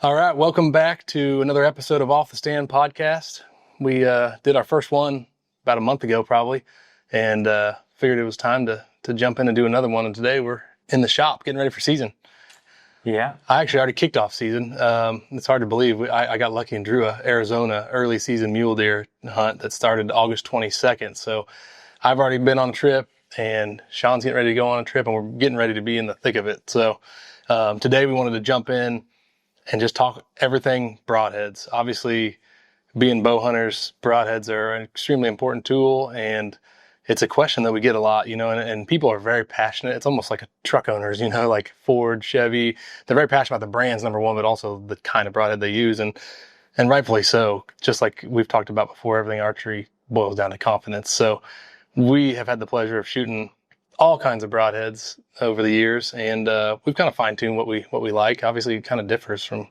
All right, welcome back to another episode of Off the Stand podcast. We did our first one about a month ago, probably, and figured it was time to jump in and do another one. And today we're in the shop getting ready for season. Yeah, I actually already kicked off season. It's hard to believe. I got lucky and drew a Arizona early season mule deer hunt that started August 22nd. So I've already been on a trip, and Shawn's getting ready to go on a trip, and we're getting ready to be in the thick of it. So today we wanted to jump in and just talk everything broadheads. Obviously, being bow hunters, broadheads are an extremely important tool, and it's a question that we get a lot, and people are very passionate. It's almost like a truck owners, like Ford, Chevy. They're very passionate about the brands, number one, but also the kind of broadhead they use, and rightfully so. Just like we've talked about before, everything archery boils down to confidence. So we have had the pleasure of shooting all kinds of broadheads over the years, and we've kind of fine-tuned what we like. Obviously, it kind of differs from,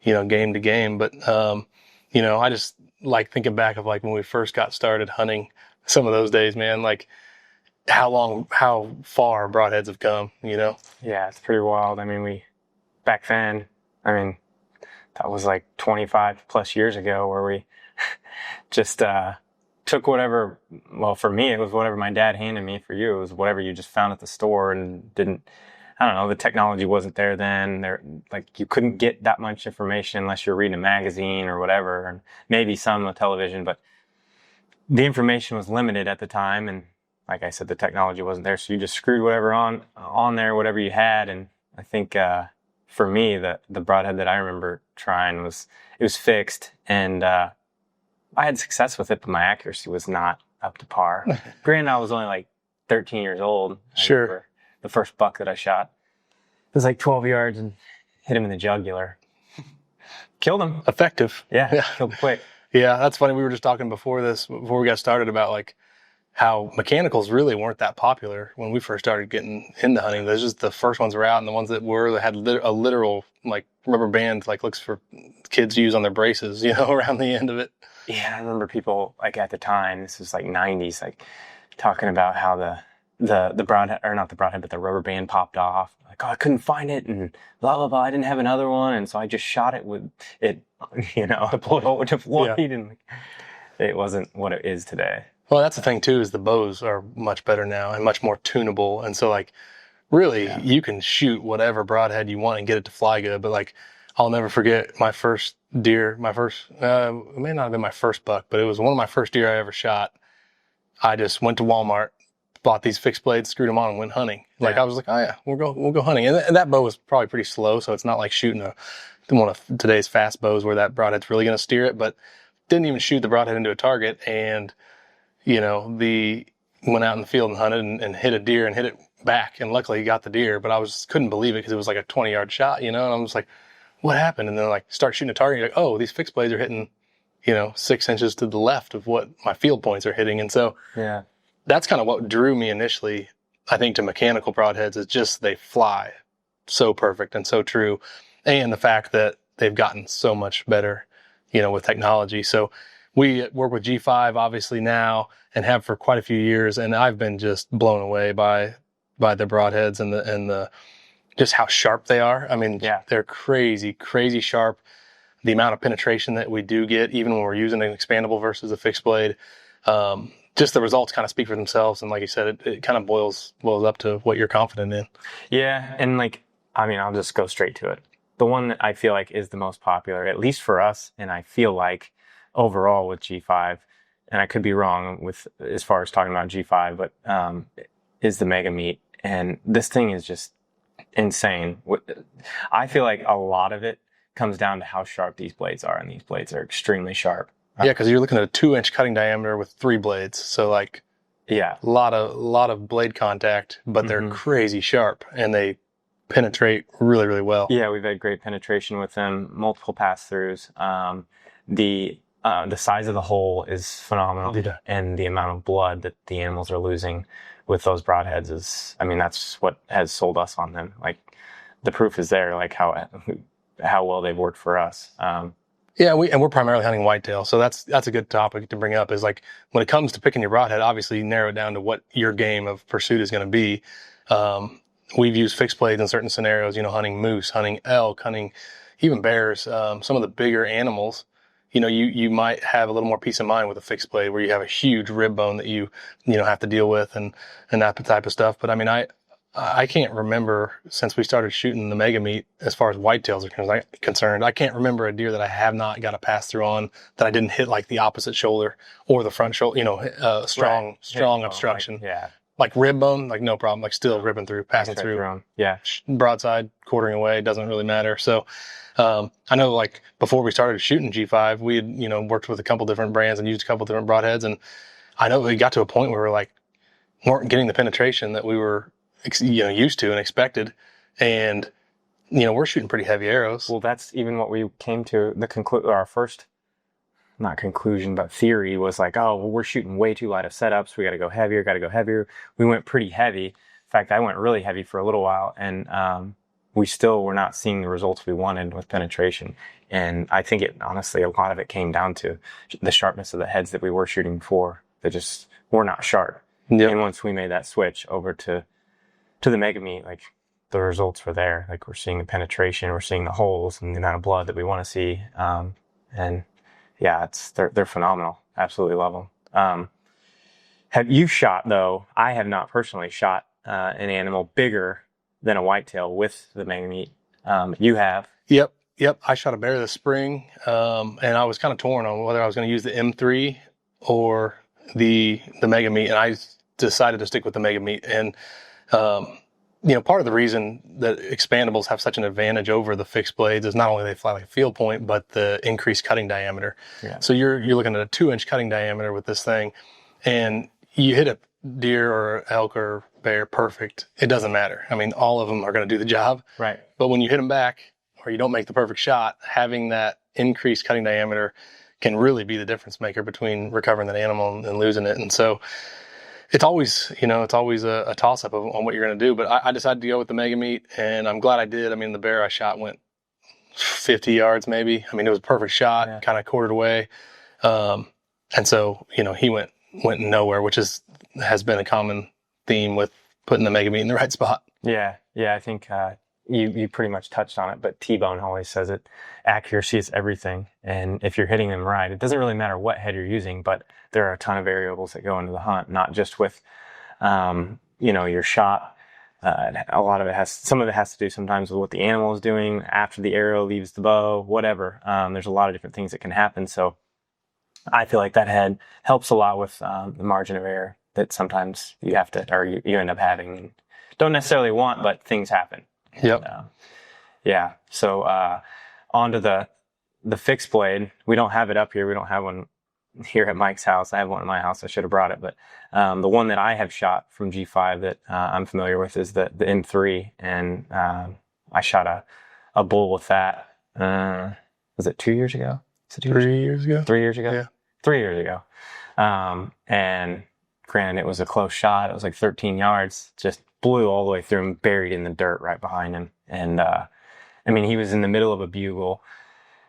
game to game, but I just like thinking back of like when we first got started hunting. Some of those days, man, like how far broadheads have come, Yeah, it's pretty wild. I mean, back then, that was like 25 plus years ago, where we just took whatever, well, for me, it was whatever my dad handed me. For you, it was whatever you just found at the store and I don't know, the technology wasn't there then. You couldn't get that much information unless you're reading a magazine or whatever, and maybe some on television, but the information was limited at the time. And like I said, the technology wasn't there. So you just screwed whatever on there, whatever you had. And I think, for me, the broadhead that I remember trying was fixed, and, I had success with it, but my accuracy was not up to par. Granted, I was only like 13 years old. Sure. The first buck that I shot, it was like 12 yards and hit him in the jugular. Killed him. Effective. Yeah. Killed him quick. Yeah, that's funny. We were just talking before we got started about like how mechanicals really weren't that popular when we first started getting into hunting. Those just the first ones were out, and the ones that had a literal like rubber band, like looks for kids use on their braces, around the end of it. Yeah, I remember people like at the time, this was like 90s, like talking about how the broadhead, or not the broadhead, but the rubber band popped off. Like, oh, I couldn't find it, and blah, blah, blah. I didn't have another one, and so I just shot it with it, deployed, yeah. And it wasn't what it is today. Well, that's the thing too, is the bows are much better now and much more tunable. And so like really you can shoot whatever broadhead you want and get it to fly good. But like, I'll never forget my first deer, it may not have been my first buck, but it was one of my first deer I ever shot. I just went to Walmart, bought these fixed blades, screwed them on, and went hunting. Like I was like, oh yeah, we'll go hunting. And that bow was probably pretty slow. So it's not like shooting one of today's fast bows where that broadhead's really going to steer it, but didn't even shoot the broadhead into a target. And went out in the field and hunted and hit a deer and hit it back. And luckily he got the deer, but couldn't believe it because it was like a 20-yard shot, and I was like, what happened? And then like start shooting a target. You're like, oh, these fixed blades are hitting, 6 inches to the left of what my field points are hitting. And so that's kind of what drew me initially, I think, to mechanical broadheads, is just they fly so perfect and so true. And the fact that they've gotten so much better, with technology. So we work with G5 obviously now and have for quite a few years. And I've been just blown away by the broadheads and the just how sharp they are. I mean, they're crazy, crazy sharp. The amount of penetration that we do get, even when we're using an expandable versus a fixed blade, just the results kind of speak for themselves. And like you said, it kind of boils up to what you're confident in. Yeah. And I'll just go straight to it. The one that I feel like is the most popular, at least for us, and I feel like overall with G5, and I could be wrong with as far as talking about G5, but is the Mega Meat. And this thing is just insane. I feel like a lot of it comes down to how sharp these blades are, and these blades are extremely sharp. Yeah, because you're looking at a 2-inch cutting diameter with 3 blades, so like a lot of blade contact, but they're crazy sharp and they penetrate really, really well. Yeah, we've had great penetration with them, multiple pass-throughs. The size of the hole is phenomenal, and the amount of blood that the animals are losing with those broadheads is, that's what has sold us on them. Like, the proof is there, like how well they've worked for us. We're primarily hunting whitetail, so that's a good topic to bring up. Is like when it comes to picking your broadhead, obviously you narrow it down to what your game of pursuit is going to be. We've used fixed blades in certain scenarios, hunting moose, hunting elk, hunting, even bears, some of the bigger animals, you might have a little more peace of mind with a fixed blade where you have a huge rib bone that you have to deal with and that type of stuff. But I mean, I can't remember since we started shooting the mega meat as far as whitetails are concerned. I can't remember a deer that I have not got a pass through on that I didn't hit like the opposite shoulder or the front shoulder, strong obstruction. Like rib bone, like no problem, like still ripping through, passing Right through. Yeah. Broadside, quartering away, doesn't really matter. So, I know like before we started shooting G5, we had, worked with a couple different brands and used a couple different broadheads. And I know we got to a point where weren't getting the penetration that we were, used to and expected. And, we're shooting pretty heavy arrows. Well, that's even what we came to our first, not conclusion, but theory was like, oh, well, we're shooting way too light of setups. We got to go heavier. We went pretty heavy. In fact, I went really heavy for a little while, and we still were not seeing the results we wanted with penetration. And I think honestly, a lot of it came down to the sharpness of the heads that we were shooting for that just were not sharp. Yep. And once we made that switch over to the mega meat, like the results were there. Like we're seeing the penetration, we're seeing the holes and the amount of blood that we want to see. And yeah, they're phenomenal. Absolutely love them. Have you shot though? I have not personally shot an animal bigger than a whitetail with the mega meat. You have? Yep. I shot a bear this spring, and I was kind of torn on whether I was going to use the M3 or the mega meat, and I decided to stick with the mega meat. And part of the reason that expandables have such an advantage over the fixed blades is not only they fly like a field point, but the increased cutting diameter. Yeah. So you're looking at a 2-inch cutting diameter with this thing, and you hit a deer or elk or bear perfect, it doesn't matter. I mean, all of them are going to do the job. Right. But when you hit them back or you don't make the perfect shot, having that increased cutting diameter can really be the difference maker between recovering that animal and losing it. And so it's always, a toss up on what you're going to do. But I decided to go with the mega meat, and I'm glad I did. I mean, the bear I shot went 50 yards maybe. I mean, it was a perfect shot, kind of quartered away. And so, he went nowhere, which has been a common theme with putting the mega meat in the right spot. Yeah. I think you pretty much touched on it, but T-Bone always says it. Accuracy is everything. And if you're hitting them right, it doesn't really matter what head you're using, but there are a ton of variables that go into the hunt, not just with, your shot. Some of it has to do sometimes with what the animal is doing after the arrow leaves the bow, whatever. There's a lot of different things that can happen. So I feel like that head helps a lot with the margin of error that sometimes you have to, or you end up having, and don't necessarily want, but things happen. Yep. Yeah. So onto the fixed blade. We don't have it up here. We don't have one here at Mike's house. I have one at my house. I should have brought it. But the one that I have shot from G5 that I'm familiar with is the M3. And I shot a bull with that. Was it 2 years ago? 3 years ago? 3 years ago? Yeah. 3 years ago. And granted, it was a close shot. It was like 13 yards. Just blew all the way through him, buried in the dirt right behind him. And he was in the middle of a bugle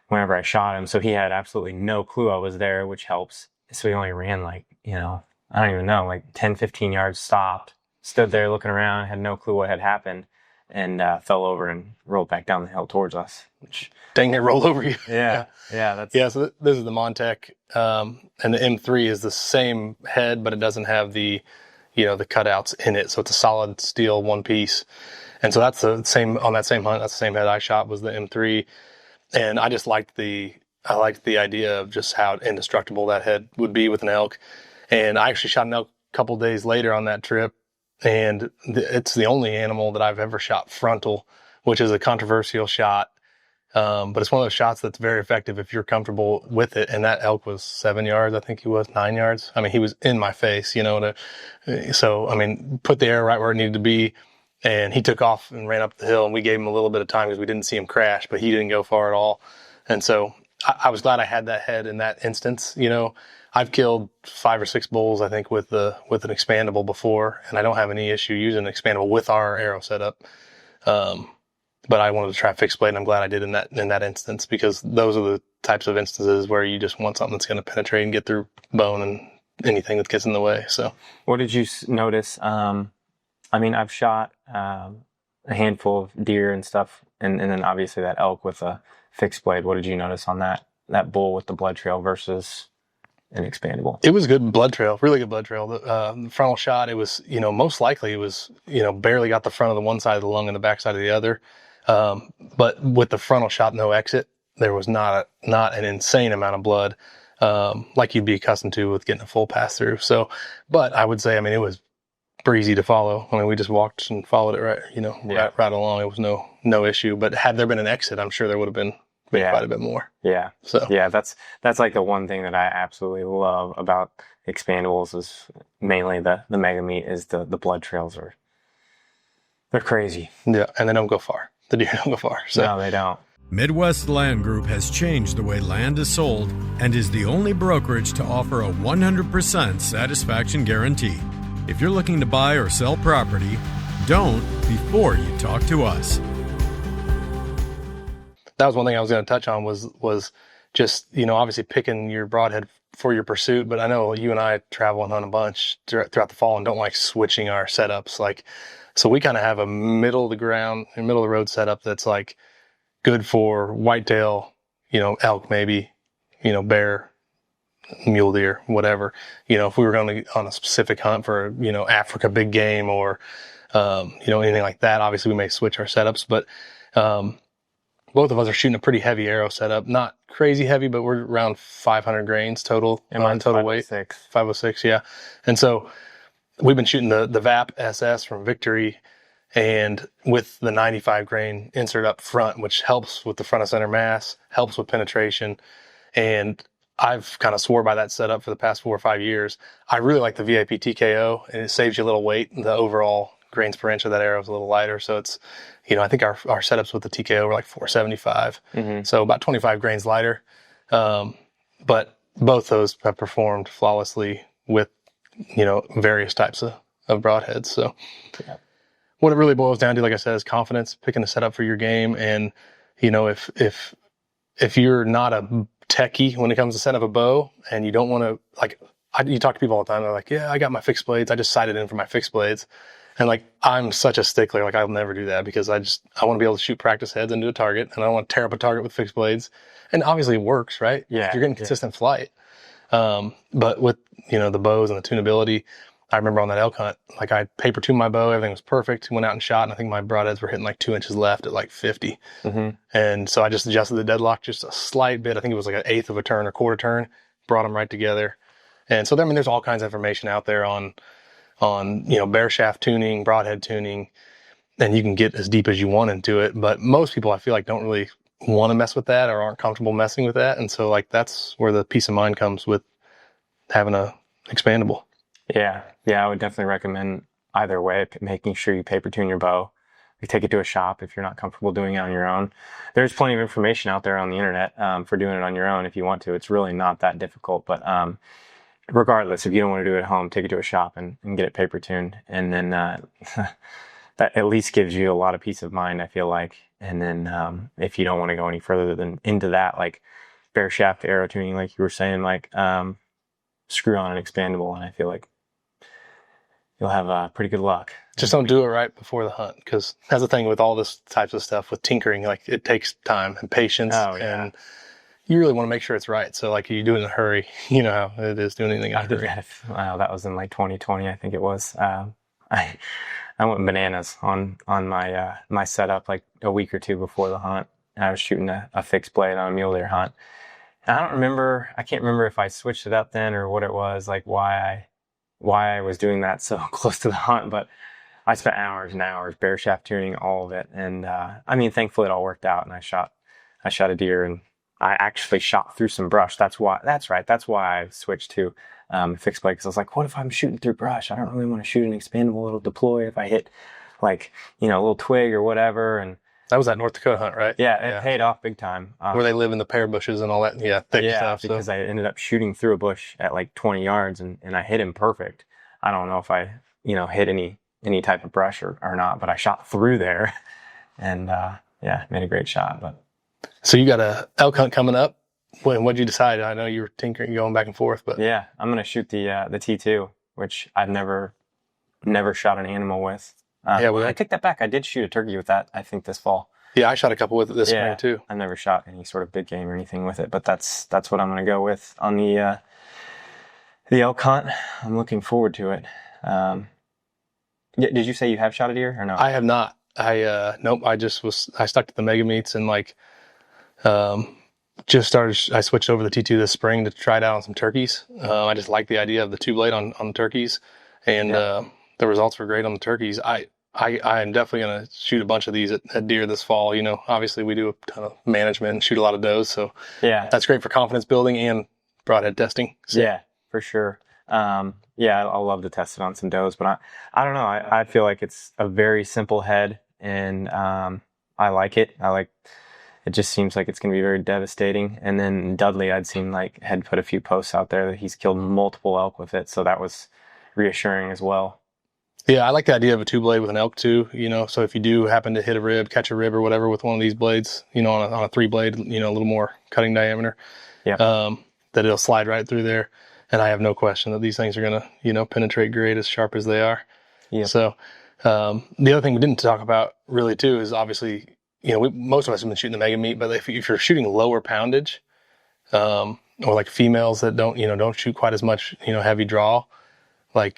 whenever I shot him, so he had absolutely no clue I was there, which helps. So he only ran I don't even know, like 10, 15 yards, stopped, stood there looking around, had no clue what had happened, and fell over and rolled back down the hill towards us. Which, dang, it rolled over you. Yeah. So this is the Montec, and the M3 is the same head, but it doesn't have the cutouts in it. So it's a solid steel one piece. And so that's the same on that same hunt. That's the same head I shot was the M3. And I just liked the idea of just how indestructible that head would be with an elk. And I actually shot an elk a couple of days later on that trip. And it's the only animal that I've ever shot frontal, which is a controversial shot. But it's one of those shots that's very effective if you're comfortable with it. And that elk was 7 yards. I think he was 9 yards. I mean, he was in my face, put the arrow right where it needed to be. And he took off and ran up the hill, and we gave him a little bit of time because we didn't see him crash, but he didn't go far at all. And so I was glad I had that head in that instance. I've killed 5 or 6 bulls, I think, with an expandable before, and I don't have any issue using an expandable with our arrow setup. But I wanted to try fixed blade, and I'm glad I did in that instance, because those are the types of instances where you just want something that's going to penetrate and get through bone and anything that gets in the way. So, what did you notice? I've shot an a handful of deer and stuff, and then obviously that elk with a fixed blade. What did you notice on that bull with the blood trail versus an expandable? It was good blood trail, really good blood trail. The frontal shot, it was, most likely it was, barely got the front of the one side of the lung and the back side of the other. But with the frontal shot, no exit, there was not an insane amount of blood, like you'd be accustomed to with getting a full pass through. So, but I would say, it was breezy to follow. We just walked and followed it right along. It was no issue. But had there been an exit, I'm sure there would have been quite a bit more. Yeah. So yeah, that's like the one thing that I absolutely love about expandables is mainly the mega meat is the blood trails they're crazy. Yeah, and they don't go far. The deer don't go far. So. No, they don't. Midwest Land Group has changed the way land is sold and is the only brokerage to offer a 100% satisfaction guarantee. If you're looking to buy or sell property, don't before you talk to us. That was one thing I was going to touch on was just, obviously picking your broadhead for your pursuit. But I know you and I travel and hunt a bunch throughout the fall and don't like switching our setups. So we kind of have a middle of the road setup that's like good for whitetail, elk maybe, bear, mule deer, whatever. If we were going on a specific hunt for, Africa big game or, anything like that, obviously we may switch our setups. But both of us are shooting a pretty heavy arrow setup. Not crazy heavy, but we're around 500 grains total. And mine's total weight. 506, yeah. And so we've been shooting the VAP SS from Victory, and with the 95 grain insert up front, which helps with the front of center mass, helps with penetration. And I've kind of swore by that setup for the past 4 or 5 years. I really like the VIP TKO, and it saves you a little weight. The overall grains per inch of that arrow is a little lighter. So it's, I think our setups with the TKO were like 475. Mm-hmm. So about 25 grains lighter. But both those have performed flawlessly with, various types of broadheads. So what it really boils down to, like I said, is confidence, picking a setup for your game. And, if you're not a techie when it comes to setting up a bow and you don't want to, you talk to people all the time. They're like, yeah, I got my fixed blades. I just sighted in for my fixed blades. And I'm such a stickler. I'll never do that because I want to be able to shoot practice heads into a target, and I don't want to tear up a target with fixed blades. And obviously it works, right? Yeah. If you're getting consistent flight. But with, the bows and the tunability, I remember on that elk hunt, I paper tuned my bow, everything was perfect, went out and shot, and I think my broadheads were hitting 2 inches left at 50. Mm-hmm. And so I just adjusted the deadlock just a slight bit. I think it was an eighth of a turn or quarter turn, brought them right together. And so, there's all kinds of information out there on bear shaft tuning, broadhead tuning, and you can get as deep as you want into it. But most people, I feel like, don't really want to mess with that or aren't comfortable messing with that. And so that's where the peace of mind comes with having a expandable. Yeah. I would definitely recommend either way, making sure you paper tune your bow. You take it to a shop if you're not comfortable doing it on your own. There's plenty of information out there on the internet for doing it on your own if you want to. It's really not that difficult, but regardless, if you don't want to do it at home, take it to a shop and get it paper tuned. And then that at least gives you a lot of peace of mind, I feel like. And then if you don't want to go any further than into that, bear shaft arrow tuning, like you were saying, screw on an expandable, and I feel like you'll have pretty good luck. Just don't do it right before the hunt, because that's the thing with all this types of stuff with tinkering. It takes time and patience, and you really want to make sure it's right. So you do it in a hurry. You know how it is doing anything in a hurry. That was in 2020, I think it was. I went bananas on my my setup a week or two before the hunt. And I was shooting a fixed blade on a mule deer hunt. And I can't remember if I switched it up then or what it was, why I was doing that so close to the hunt, but I spent hours and hours bear shaft tuning all of it. And thankfully it all worked out, and I shot a deer, and I actually shot through some brush. That's why I switched to fixed blade, because I was like, what if I'm shooting through brush? I don't really want to shoot an expandable. It'll deploy if I hit a little twig or whatever. And that was that North Dakota hunt, right? Yeah, it paid off big time. Where they live in the pear bushes and all that, thick stuff. Because I ended up shooting through a bush at 20 yards, and I hit him perfect. I don't know if I, hit any type of brush or not, but I shot through there, and made a great shot. But so you got a elk hunt coming up. What'd you decide? I know you were tinkering, going back and forth, but yeah, I'm gonna shoot the T2, which I've never shot an animal with. I take that back. I did shoot a turkey with that, I think, this fall. Yeah, I shot a couple with it this spring too. I've never shot any sort of big game or anything with it, but that's what I'm going to go with on the elk hunt. I'm looking forward to it. Did you say you have shot a deer or no? I have not. Nope. I stuck to the mega meats and I switched over the T2 this spring to try it out on some turkeys. I just like the idea of the 2-blade on the turkeys, and the results were great on the turkeys. I am definitely going to shoot a bunch of these at deer this fall. Obviously we do a ton of management and shoot a lot of does, so that's great for confidence building and broadhead testing. So. Yeah, for sure. I'll love to test it on some does, but I don't know. I feel like it's a very simple head, and I like it. It just seems like it's going to be very devastating. And then Dudley, had put a few posts out there that he's killed multiple elk with it, so that was reassuring as well. Yeah, I like the idea of a 2-blade with an elk too. So if you do happen to catch a rib or whatever with one of these blades, on a 3-blade, a little more cutting diameter, that it'll slide right through there. And I have no question that these things are going to, penetrate great as sharp as they are. Yeah. So the other thing we didn't talk about really too is obviously, most of us have been shooting the mega meat, but if you're shooting lower poundage, or like females that don't shoot quite as much, heavy draw,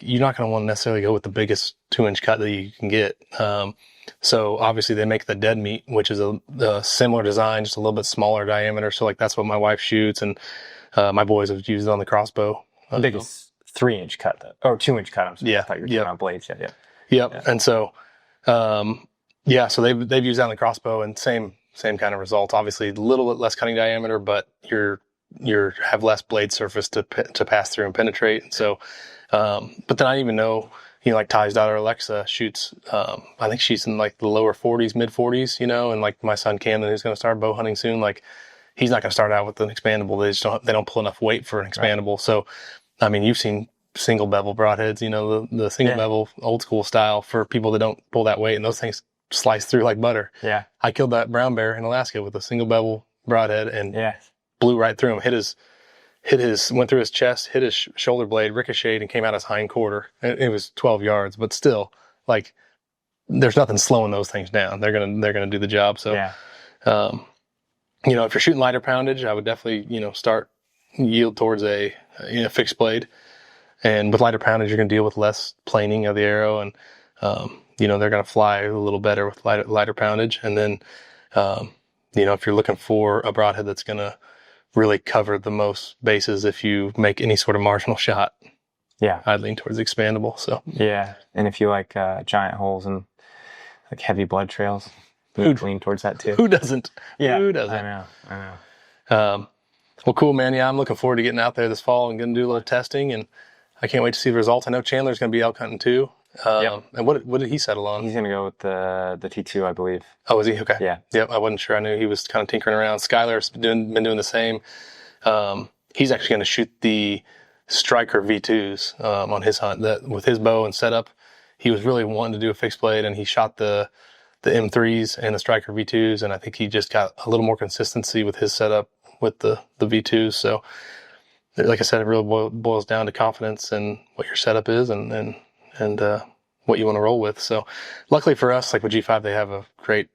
you're not going to want to necessarily go with the biggest 2-inch cut that you can get. So obviously they make the dead meat, which is a similar design, just a little bit smaller diameter. So that's what my wife shoots, and my boys have used it on the crossbow. The biggest 3-inch cut, or 2-inch cut. I'm sorry. I thought you were talking about blades. Yep. Yeah. And so, so they've used that on the crossbow, and same kind of results. Obviously, a little bit less cutting diameter, but you have less blade surface to pass through and penetrate. And so, but then I even know, Ty's daughter Alexa shoots. I think she's in the lower 40s, mid 40s. And my son Camden, who's going to start bow hunting soon, he's not going to start out with an expandable. They don't pull enough weight for an expandable. Right. So, you've seen single bevel broadheads, the single bevel old school style for people that don't pull that weight, and those things slice through like butter. Yeah. I killed that brown bear in Alaska with a single bevel broadhead and blew right through him, went through his chest, hit his shoulder blade, ricocheted, and came out his hind quarter. It was 12 yards, but still, there's nothing slowing those things down. They're gonna do the job. So, if you're shooting lighter poundage, I would definitely, yield towards a fixed blade. And with lighter poundage, you're going to deal with less planing of the arrow, and they're going to fly a little better with lighter poundage. And then, if you're looking for a broadhead that's going to really cover the most bases, if you make any sort of marginal shot, I'd lean towards expandable. So and if you like giant holes and heavy blood trails, you'd lean towards that too. Who doesn't? Yeah, who doesn't? I know. Well, cool, man. Yeah, I'm looking forward to getting out there this fall and going to do a little testing, and I can't wait to see the results. I know Chandler's going to be elk hunting too. And what did he settle on? He's going to go with the T2, I believe. Oh, is he? Okay. Yeah. Yep. I wasn't sure. I knew he was kind of tinkering around. Skylar's been doing the same. He's actually going to shoot the Striker V2s on his hunt. That with his bow and setup, he was really wanting to do a fixed blade, and he shot the M3s and the Striker V2s, and I think he just got a little more consistency with his setup with the V2s. So, like I said, it really boils down to confidence and what your setup is, and what you want to roll with. So, luckily for us, with G5, they have a great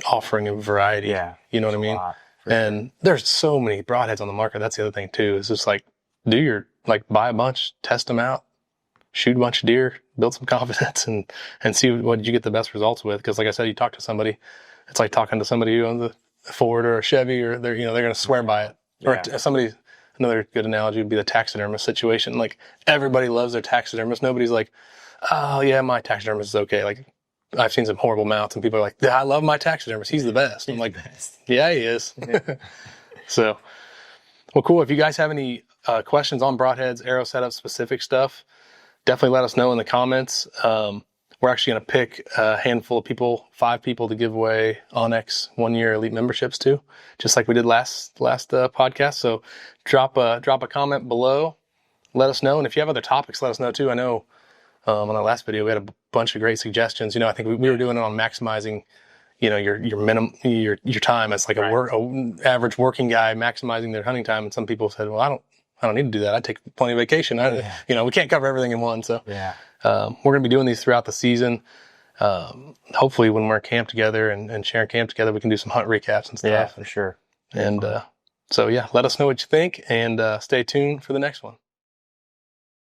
offering of variety. Yeah, you know what I mean. And there's so many broadheads on the market. That's the other thing too. Is just buy a bunch, test them out, shoot a bunch of deer, build some confidence, and see what you get the best results with. Because, like I said, you talk to somebody, it's like talking to somebody who owns a Ford or a Chevy, or they're going to swear by it. Yeah. Or another good analogy would be the taxidermist situation. Everybody loves their taxidermist. Nobody's like, oh yeah, my taxidermist is okay. I've seen some horrible mounts, and people are like, yeah, I love my taxidermist. He's the best. I'm like, yeah, he is. Yeah. So, well, cool. If you guys have any questions on broadheads, arrow setup, specific stuff, definitely let us know in the comments. We're actually going to pick a handful of people, 5 people, to give away Onyx 1-year elite memberships to, just like we did last podcast. So drop a comment below, let us know. And if you have other topics, let us know too. I know on our last video, we had a bunch of great suggestions. I think we were doing it on maximizing, your minimum, your time as a average working guy, maximizing their hunting time. And some people said, well, I don't need to do that. I take plenty of vacation. We can't cover everything in one. So we're going to be doing these throughout the season. hopefully when we're camped together and sharing camp together, we can do some hunt recaps and stuff. Yeah, for sure. And so, yeah, let us know what you think, and stay tuned for the next one.